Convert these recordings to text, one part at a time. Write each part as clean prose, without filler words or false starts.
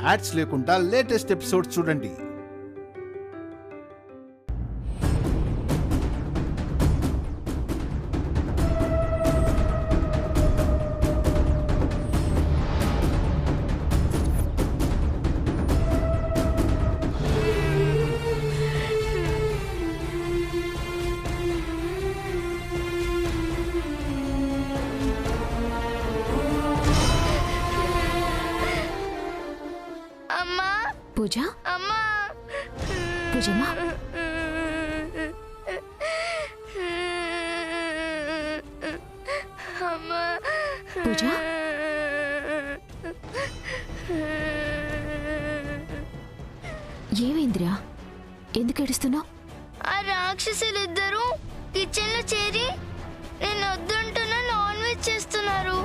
Ads లేకుండా latest episode చూడండి. పూజ, పూజమ్మా, పూజ, ఏమైందిరా? ఎందుకు ఏడుస్తున్నావు? ఆ రాక్షసులిద్దరూ కిచెన్ లో చేరి నేను వద్దుంటున్నా నాన్ వెజ్ చేస్తున్నారు.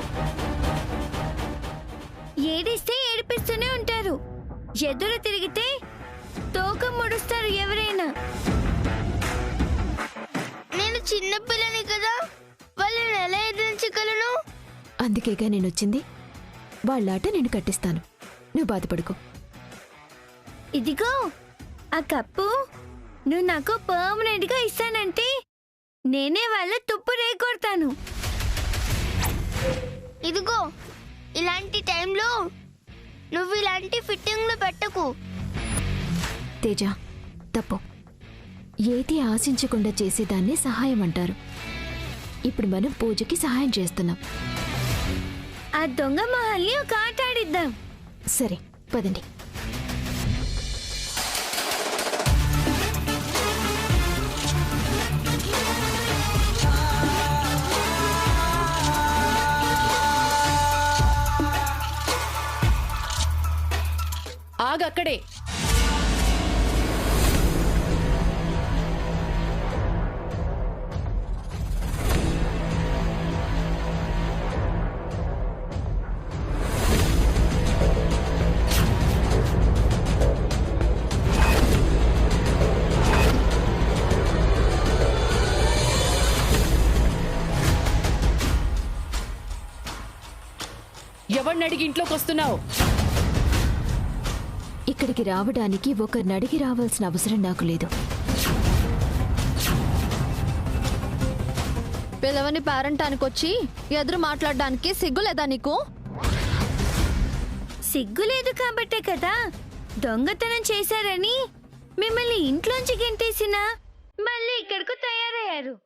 ఏడిస్తే ఏడిపిస్తూనే ఉంటారు, ఎదురు తిరిగితే తోక ముడుస్తారు ఎవరైనా. నేను చిన్నపిల్లని కదా, వాళ్ళని ఎలా ఎదిరించగలను? అందుకేగా నేనొచ్చింది. వాళ్ళాట నేను కట్టిస్తాను, నువ్వు బాధపడుకో. ఇదిగో ఆ కప్పు నువ్వు నాకు పర్మనెంట్ గా ఇస్తానంటే నేనే వాళ్ళ తుప్పు రేకొడతాను. ఇదిగో ఇలాంటి టైంలో నువ్వు ఇలాంటి ఫిట్టింగ్లు పెట్టకు. తేజ, తప్పు. ఏది ఆశించకుండా చేసేదాన్ని సహాయం అంటారు. ఇప్పుడు మనం పూజకి సహాయం చేస్తున్నాం. ఆ దొంగ మొహాల్ని ఒక ఆట ఆడిద్దాం. సరే, పదండి. ఆగక్కడే. ఎవరిని అడిగి ఇంట్లోకి వస్తున్నావు? ఇక్కడికి రావడానికి ఒకరిని అడిగి రావాల్సిన అవసరం నాకు లేదు. పిల్లవని పేరంటానికొచ్చి ఎదురు మాట్లాడడానికి సిగ్గులేదా నీకు? సిగ్గులేదు కాబట్టే కదా దొంగతనం చేశారని మిమ్మల్ని ఇంట్లోంచి గెంటేసినా మళ్ళీ ఇక్కడకు తయారయ్యారు.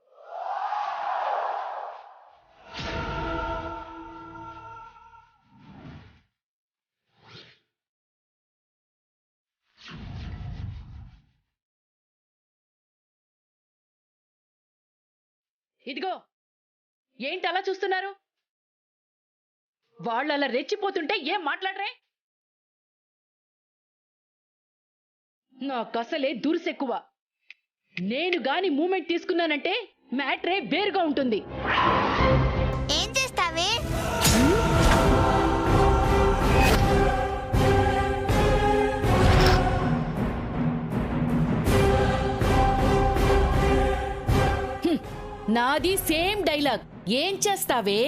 ఇదిగో, ఏంటి అలా చూస్తున్నారు? వాళ్ళు అలా రెచ్చిపోతుంటే ఏం మాట్లాడరే? నాకసలే దురుసెక్కువ. నేను గాని మూమెంట్ తీసుకున్నానంటే మ్యాట్రే వేరుగా ఉంటుంది. ఏం చేస్తావే? నాది సేమ్ డైలాగ్. ఏం చేస్తావే?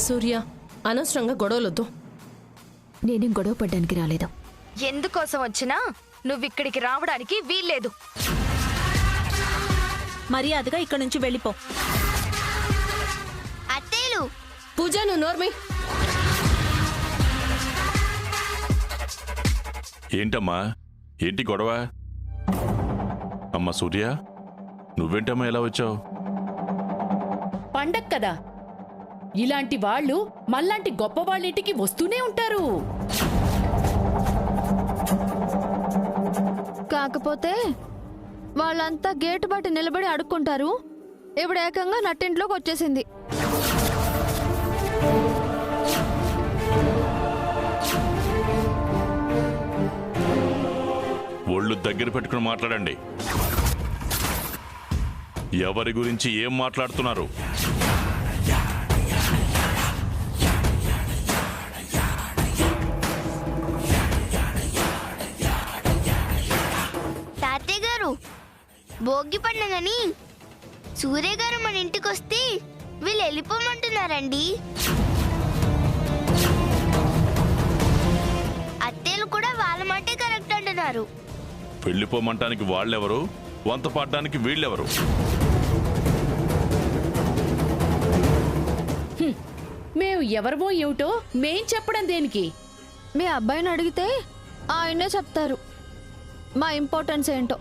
సూర్య, అనవసరంగా గొడవలొద్దు. నేనేం గొడవ పడ్డానికి రాలేదు. ఎందుకోసం వచ్చినా నువ్విక్కడికి రావడానికి వీల్లేదు. మర్యాదగా ఇక్కడి నుంచి వెళ్ళిపో. అత్తేలు, పూజ, నువ్వు నోర్మి. ఏంటమ్మా, ఏంటి గొడవ? అమ్మా సూర్య, నువ్వేంటమ్మా ఎలా వచ్చావు? పండగ కదా, ఇలాంటి వాళ్ళు మళ్ళాంటి గొప్ప వాళ్ళింటికి వస్తూనే ఉంటారు. కాకపోతే వాళ్ళంతా గేటు బయట నిలబడి అడుక్కుంటారు. ఇప్పుడు ఏకంగా నట్టింట్లోకి వచ్చేసింది. ఒళ్ళు దగ్గర పెట్టుకుని మాట్లాడండి. ఎవరి గురించి ఏం మాట్లాడుతున్నారు? తాతయ్య గారు, భోగి పండుగని సూర్య గారు మన ఇంటికి వస్తే వీళ్ళు వెళ్ళిపోమంటున్నారండి. అత్తయ్యలు కూడా వాళ్ళ మాటే కరెక్ట్ అంటున్నారు. వెళ్ళిపోమంటానికి వాళ్ళెవరు, వంత పాడడానికి వీళ్ళెవరు? మేము ఎవరివో ఏమిటో మేం చెప్పడం దేనికి? మీ అబ్బాయిని అడిగితే ఆయనే చెప్తారు మా ఇంపార్టెన్స్ ఏంటో.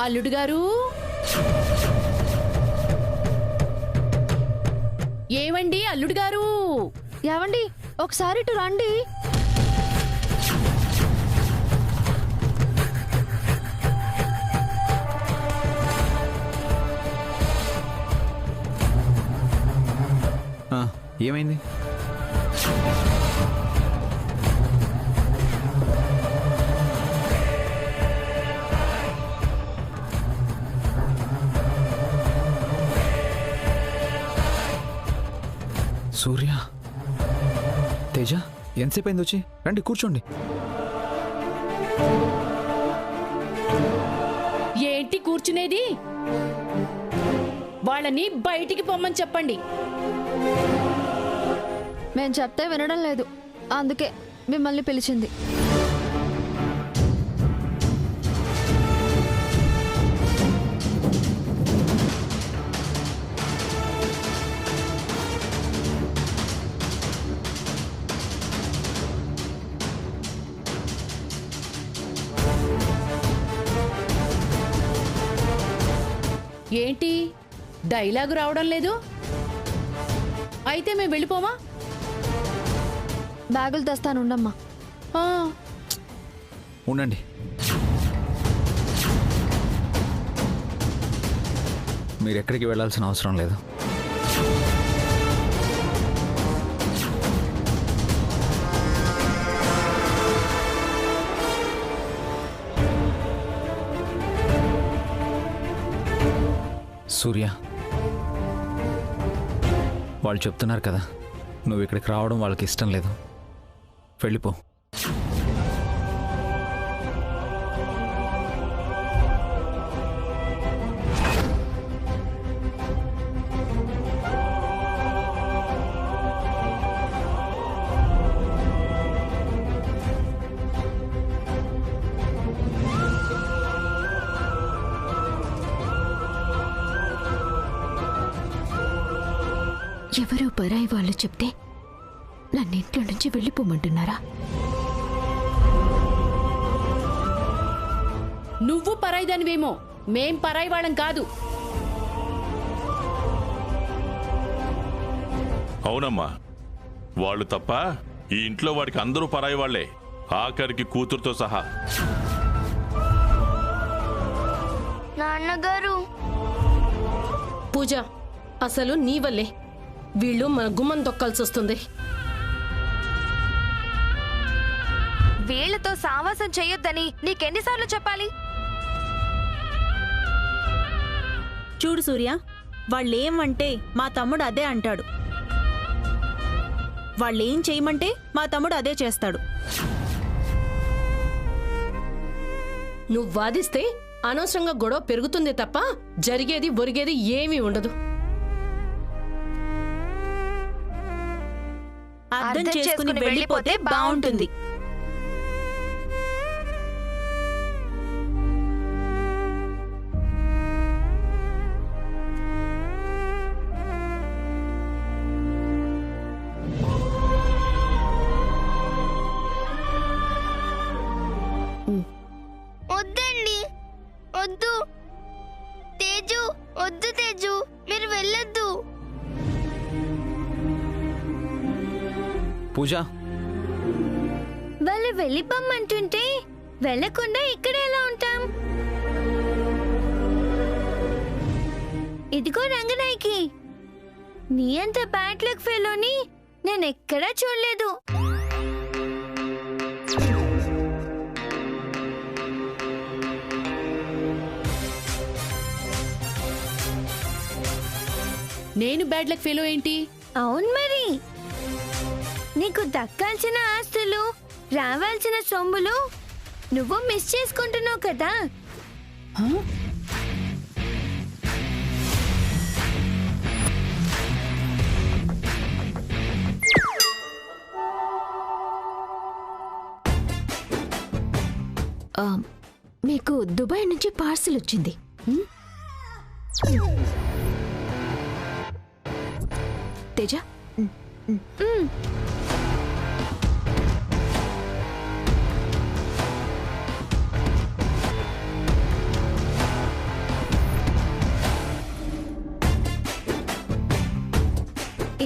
అల్లుడు గారు, ఏమండి అల్లుడు గారు? ఏవండి ఒకసారి ఇటు రండి. ఏమైంది? సూర్య, తేజ, ఎంతసేపు అయింది వచ్చి? రండి కూర్చోండి. ఏంటి కూర్చునేది? వాళ్ళని బయటికి పొమ్మని చెప్పండి. మేం చెప్తే వినడం లేదు, అందుకే మిమ్మల్ని పిలిచింది. ఏంటి డైలాగు రావడం లేదు? అయితే మేము వెళ్ళిపోమా? బ్యాగులు తెస్తానుండమ్మా. ఉండండి. మీరు ఎక్కడికి వెళ్ళాల్సిన అవసరం లేదు. సూర్య, వాళ్ళు చెప్తున్నారు కదా, నువ్వు ఇక్కడికి రావడం వాళ్ళకి ఇష్టం లేదు. వెళ్ళిపో. ఎవరో పరాయి వాళ్ళు చెప్తే నన్ను ఇంట్లో నుంచి వెళ్ళిపోమంటున్నారా? నువ్వు పరాయిదానివేమో, మేం పరాయి వాళ్ళం కాదు. అవునమ్మా, వాళ్ళు తప్ప ఈ ఇంట్లో వాడికి అందరూ పరాయి వాళ్లే, ఆఖరికి కూతురుతో సహా. నాన్నగారు, పూజ, అసలు నీ వల్లే వీళ్ళు మన గుమ్మం తొక్కాల్సి వస్తుంది. వీళ్ళతో సావాసం చెయ్యొద్దని నీకెన్నిసార్లు చెప్పాలి? చూడు సూర్య, వాళ్ళేమంటే మా తమ్ముడు అదే అంటాడు. వాళ్ళేం చేయమంటే మా తమ్ముడు అదే చేస్తాడు. నువ్వు వాదిస్తే అనవసరంగా గొడవ పెరుగుతుంది తప్ప జరిగేది ఒరిగేది ఏమీ ఉండదు. అర్థం చేసుకుని వెళ్ళిపోతే బాగుంటుంది. వద్దండి, వద్దు తేజు, వద్దు తేజు, మీరు వెళ్ళొద్దు. పూజ, వాళ్ళు వెళ్ళిపోమ్మంటుంటే వెళ్ళకుండా ఇక్కడే ఎలా ఉంటాం? ఇదిగో రంగనాయకి, నీ అంత బ్యాడ్ లక్ ఫెలోని నేను ఎక్కడా చూడలేదు. నేను బ్యాడ్ లక్ ఫెలో ఏంటి? అవును మరి, నీకు దక్కాల్సిన ఆస్తులు, రావాల్సిన సొమ్ములు నువ్వు మిస్ చేసుకుంటున్నావు కదా. మీకు దుబాయ్ నుంచి పార్సిల్ వచ్చింది. తేజ,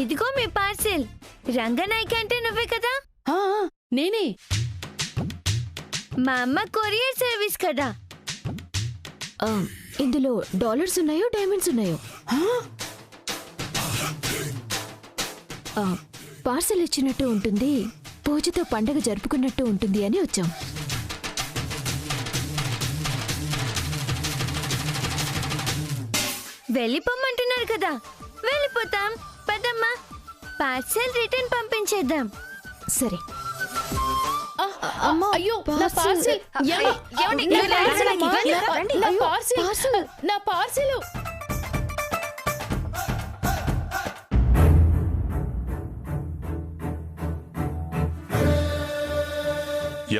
ఇదిగో మీ పార్సిల్. రంగనాయక అంటే నువ్వే కదా? నేనే. మా అమ్మ కొరియర్ సర్వీస్ కదా. ఇందులో డాలర్స్ ఉన్నాయో డైమండ్స్ ఉన్నాయో? పార్సల్ ఇచ్చినట్టు ఉంటుంది, పూజతో పండగ జరుపుకున్నట్టు ఉంటుంది అని వచ్చాం. వెళ్ళిపోమంటున్నారు కదా, వెళ్ళిపోతాం. పదమ్మా, పార్సల్ రిటర్న్ పంపించేద్దాం. సరే. అయ్యో, నా పార్సిల్! నా పార్సిల్!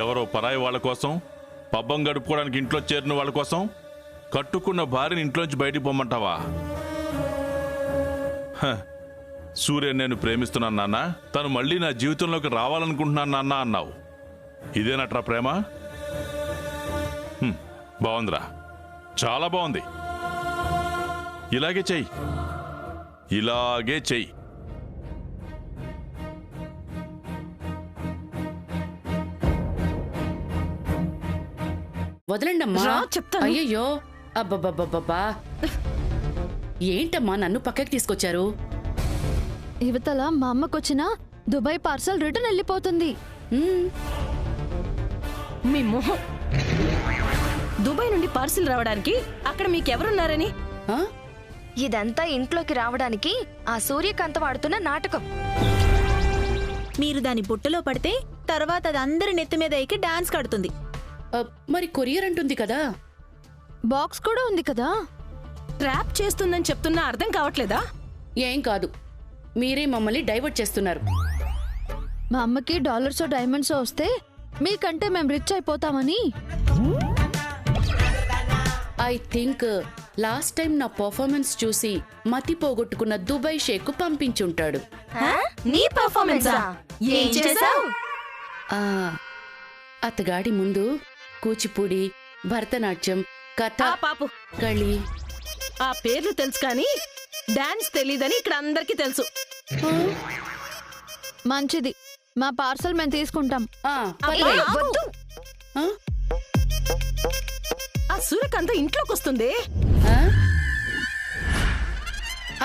ఎవరో పరాయి వాళ్ళ కోసం, పబ్బం గడుపుకోవడానికి ఇంట్లో చేరిన వాళ్ళ కోసం కట్టుకున్న భార్యని ఇంట్లోంచి బయటికి పొమ్మంటావా? సూర్య నేను ప్రేమిస్తున్నాను నాన్న, తను మళ్ళీ నా జీవితంలోకి రావాలనుకుంటున్నాను నాన్న అన్నావు. ఇదేనట్రా ప్రేమ? బాగుందిరా, చాలా బాగుంది. ఇలాగే చెయ్యి, ఇలాగే చెయ్యి. వదలండమ్మా, చెప్తాను. అయ్యయ్యో, అబ్బబ్బబ్బబ్బా, ఏంటమ్మా నన్ను పక్కకి తీసుకొచ్చారు? యువతల మా అమ్మకొచ్చిన దుబాయ్ పార్సల్ రిటర్న్ వెళ్ళిపోతుంది. మీ మొహం! దుబాయ్ నుండి పార్సిల్ రావడానికి అక్కడ మీకెవరున్నారని? ఇదంతా ఇంట్లోకి రావడానికి ఆ సూర్యకాంతం ఆడుతున్న నాటకం. మీరు దాని బుట్టలో పడితే తర్వాత అది అందరి నెత్తి మీద ఎక్కి డాన్స్ కడుతుంది. మరి కొరియర్ అంటుంది కదా. బాక్స్ కూడా ఉంది కదా. ట్రాప్ చేస్తుందని చెప్తున్నా అర్థం కావట్లేదా? ఏం కాదు, మీరే మమ్మల్ని డైవర్ట్ చేస్తున్నారు. మా అమ్మకి డాలర్స్ డైమండ్స్ వస్తే మీకంటే మేము రిచ్ అయిపోతామని. ఐ థింక్ లాస్ట్ టైం నా పర్ఫార్మెన్స్ చూసి మతి పోగొట్టుకున్న దుబాయ్ షేక్ పంపించుంటాడు. నీ పర్ఫార్మెన్సా? ఏం చేసావు? అతగాడి ముందు కూచిపూడి, భరతనాట్యం, కథ, పాపు కళి. ఆ పేర్లు తెలుసు కానీ డాన్స్ తెలీదని ఇక్కడ అందరికీ తెలుసు. మంచిది, మా పార్సల్ మేము తీసుకుంటాం. వద్దు. ఆ సూర్యకాంత ఇంట్లోకి వస్తుంది.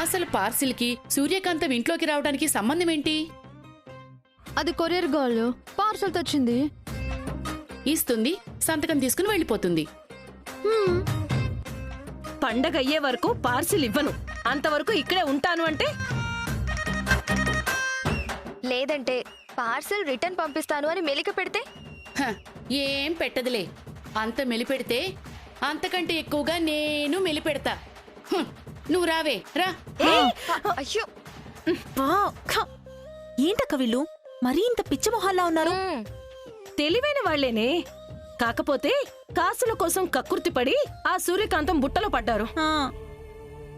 అసలు పార్సిల్ కి సూర్యకాంతం ఇంట్లోకి రావడానికి సంబంధం ఏంటి? అది కొరియర్ గర్ల్ పార్సల్ తెచ్చింది. ఇస్తుంది, సంతకం తీసుకుని వెళ్ళిపోతుంది. పండగ అయ్యే వరకు పార్సిల్ ఇవ్వను, అంతవరకు ఇక్కడే ఉంటాను అంటే? లేదంటే పార్సల్ రిటర్న్ పంపిస్తాను అని మెలిక పెడితే? ఏం పెట్టదులే. అంత మెలిపెడితే అంతకంటే ఎక్కువగా నేను మెలిపెడతా. నువ్వు రావే, రా. అయ్యో, ఏంటక్క వీళ్ళు మరీ ఇంత పిచ్చ మొహాల్లా ఉన్నారు? తెలివైన వాళ్లేనే, కాకపోతే కాసుల కోసం కక్కుర్తిపడి ఆ సూర్యకాంతం బుట్టలో పడ్డారు.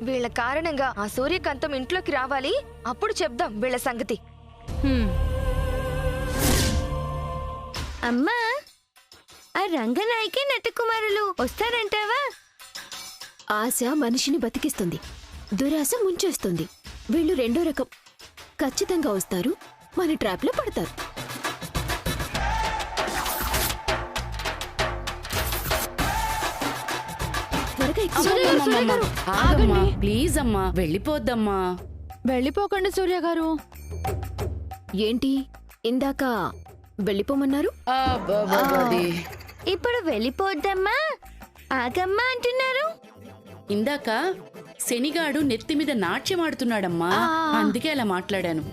వీళ్ళ కారణంగా ఆ సూర్యకాంతం ఇంట్లోకి రావాలి. అప్పుడు చెప్దాం వీళ్ళ సంగతి. అమ్మా, ఆ రంగనాయకి నటకుమారులు వస్తారంటావా? ఆశ మనిషిని బతికిస్తుంది, దురాశ ముంచేస్తుంది. వీళ్ళు రెండో రకం. ఖచ్చితంగా వస్తారు, మన ట్రాప్లో పడతారు. ఆగమ్మా, ప్లీజ్ అమ్మా, వెళ్ళిపోద్దమ్మా. వెళ్ళిపోకండి సూర్య గారు. ఏంటి ఇందాక వెళ్ళిపోమన్నారు? ఇప్పుడు వెళ్ళిపోద్దమ్మా, ఆగమ్మా అంటున్నారు. ఇందాక శనిగాడు నెత్తి మీద నాట్యం ఆడుతున్నాడమ్మా, అందుకే అలా మాట్లాడాను.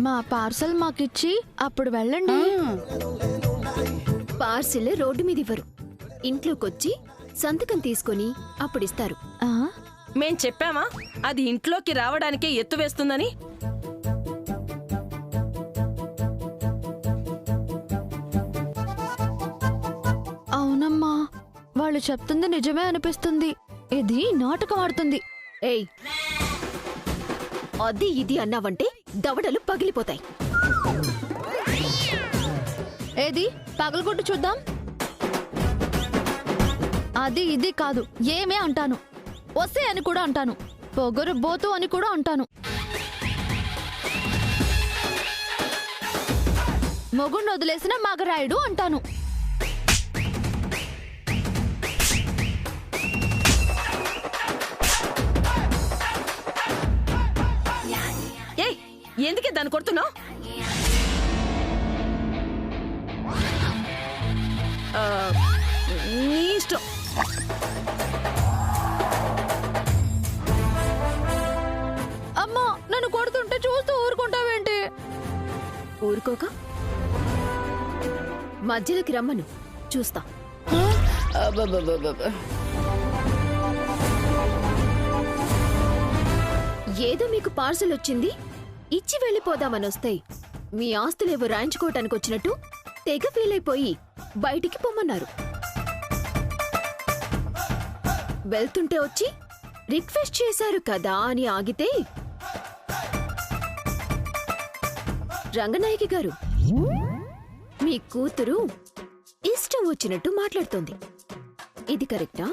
మా పార్సల్ మాకిచ్చి అప్పుడు వెళ్ళండి. పార్సిల్ రోడ్డు మీద ఇవ్వరు, ఇంట్లోకొచ్చి సంతకం తీసుకొని అప్పుడిస్తారు. మేం చెప్పామా అది ఇంట్లోకి రావడానికే ఎత్తు వేస్తుందని? వీళ్ళు చెప్తుంది నిజమే అనిపిస్తుంది. ఇది నాటకం ఆడుతుంది. ఏయ్, అది ఇది అన్నావంటే దవడలు పగిలిపోతాయి. ఏది పగలగొట్టు చూద్దాం. అది ఇది కాదు, ఏమే అంటాను. వస్తే అని కూడా అంటాను. పొగరు బోతు అని కూడా అంటాను. మొగుణ్ణి వదిలేసిన మగరాయుడు అంటాను. ఏయ్, ఎందుకే దాన్ని కొడుతున్నావు? నీ ఇష్టం. అమ్మా, నన్ను కొడుతుంటే చూస్తూ ఊరుకుంటావేంటి? ఊరుకోక మధ్యలోకి రమ్మను, చూస్తా. అబ్బబ్బబ్బబ్బ. ఏదో మీకు పార్సల్ వచ్చింది, ఇచ్చి వెళ్ళిపోదామని వస్తాయి. మీ ఆస్తులేవో రాయించుకోవటానికి వచ్చినట్టు తెగ ఫీల్ అయిపోయి బయటికి పొమ్మన్నారు. వెళ్తుంటే వచ్చి రిక్వెస్ట్ చేశారు కదా అని ఆగితే, రంగనాయకి గారు, మీ కూతురు ఇష్టం వచ్చినట్టు మాట్లాడుతోంది. ఇది కరెక్టా?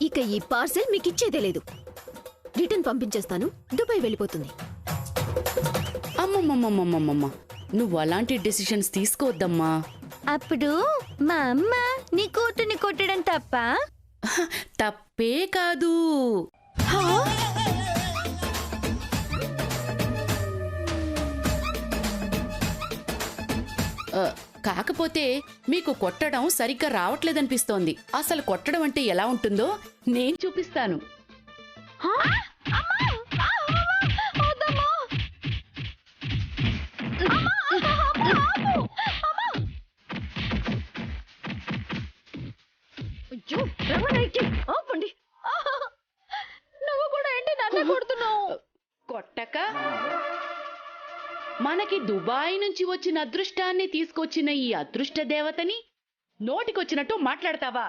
ఇక ఈ పార్సెల్ మీకిచ్చేదే లేదు. రిటర్న్ పంపించేస్తాను, దుబాయ్ వెళ్ళిపోతుంది. అమ్మమ్మమ్మమ్మమ్మమ్మ, నువ్వు అలాంటి డెసిషన్స్ తీసుకోవద్దమ్మా. అప్పుడు మా అమ్మ నీ కూతుర్ని కొట్టడం తప్ప? తప్పే కాదు. కాకపోతే మీకు కొట్టడం సరిగ్గా రావట్లేదనిపిస్తోంది. అసలు కొట్టడం అంటే ఎలా ఉంటుందో నేను చూపిస్తాను. నువ్వు కూడా ఏంటి నన్ను కొడుతున్నావు? కొట్టక మనకి దుబాయ్ నుంచి వచ్చిన అదృష్టాన్ని తీసుకొచ్చిన ఈ అదృష్ట దేవతని నోటికొచ్చినట్టు మాట్లాడతావా?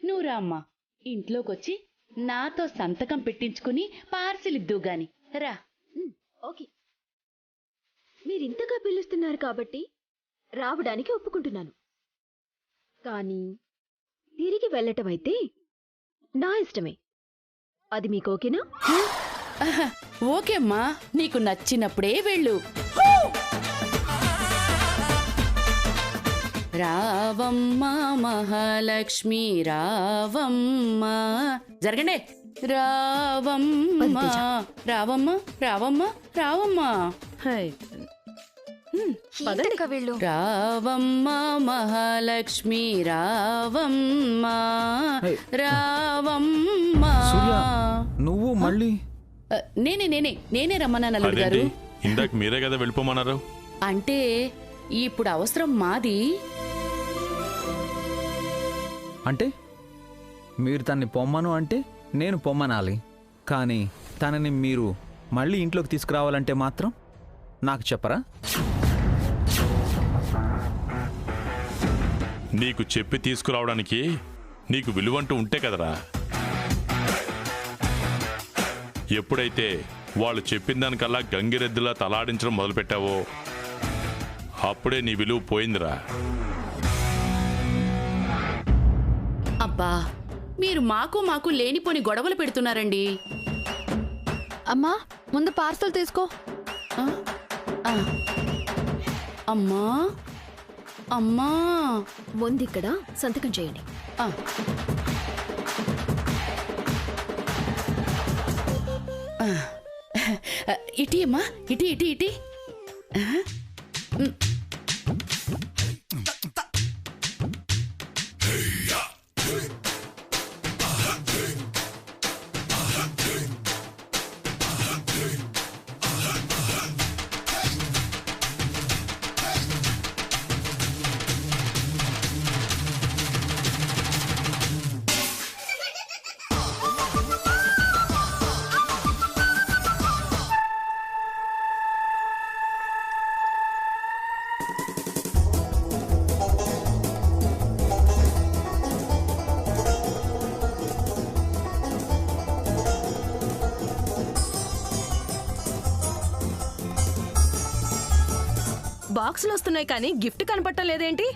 నువ్వు రామ్మా, ఇంట్లోకొచ్చి నాతో సంతకం పెట్టించుకుని పార్సిల్ ఇద్దువు గాని రా. ఓకే, మీరింతగా పిలుస్తున్నారు కాబట్టి రావడానికి ఒప్పుకుంటున్నాను. కానీ తిరిగి వెళ్ళటం అయితే నా ఇష్టమే. అది మీకు ఓకేనా? ఓకే అమ్మా, నీకు నచ్చినప్పుడే వెళ్ళు. రావమ్మ మహాలక్ష్మి రావమ్మ. జరగండి. రావమ్మ రావమ్మ రావమ్మ రావమ్మ. వెళ్ళు. రావమ్మ మహాలక్ష్మి రావమ్మ రావమ్మ. నువ్వు మళ్ళీ? నేనే రమ్మన్నాను అల్లుడు గారు. ఇందాక మీరే కదా వెళ్ళిపోమన్నారు. అంటే ఇప్పుడు అవసరం మాది. అంటే మీరు తన్ని పొమ్మను అంటే నేను పొమ్మనాలి, కానీ తనని మీరు మళ్ళీ ఇంట్లోకి తీసుకురావాలంటే మాత్రం నాకు చెప్పరా? నీకు చెప్పి తీసుకురావడానికి నీకు విలువంటూ ఉంటే కదరా. ఎప్పుడైతే వాళ్ళు చెప్పిన దానికల్లా గంగిరెద్దులా తలాడించడం మొదలుపెట్టావో అప్పుడే నీ విలువ పోయిందిరా. అబ్బా, మీరు మాకు లేనిపోని గొడవలు పెడుతున్నారండి. అమ్మా, ముందు పార్సల్ తీసుకో. అమ్మా అమ్మా, ముందిక్కడ సంతకం చేయండి. ఇటీ అమ్మా, ఇటీ ఇటీ ఇటీ. బాక్సులు వస్తున్నాయి కానీ గిఫ్ట్ కనపడటం లేదేంటి?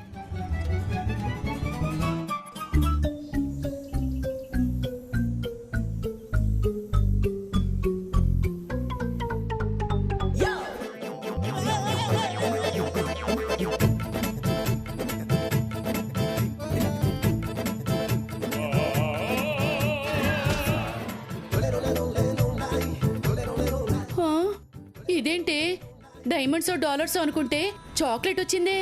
ఇదేంటి డైమండ్స్ డాలర్స్ అనుకుంటే చాక్లెట్ వచ్చిందే.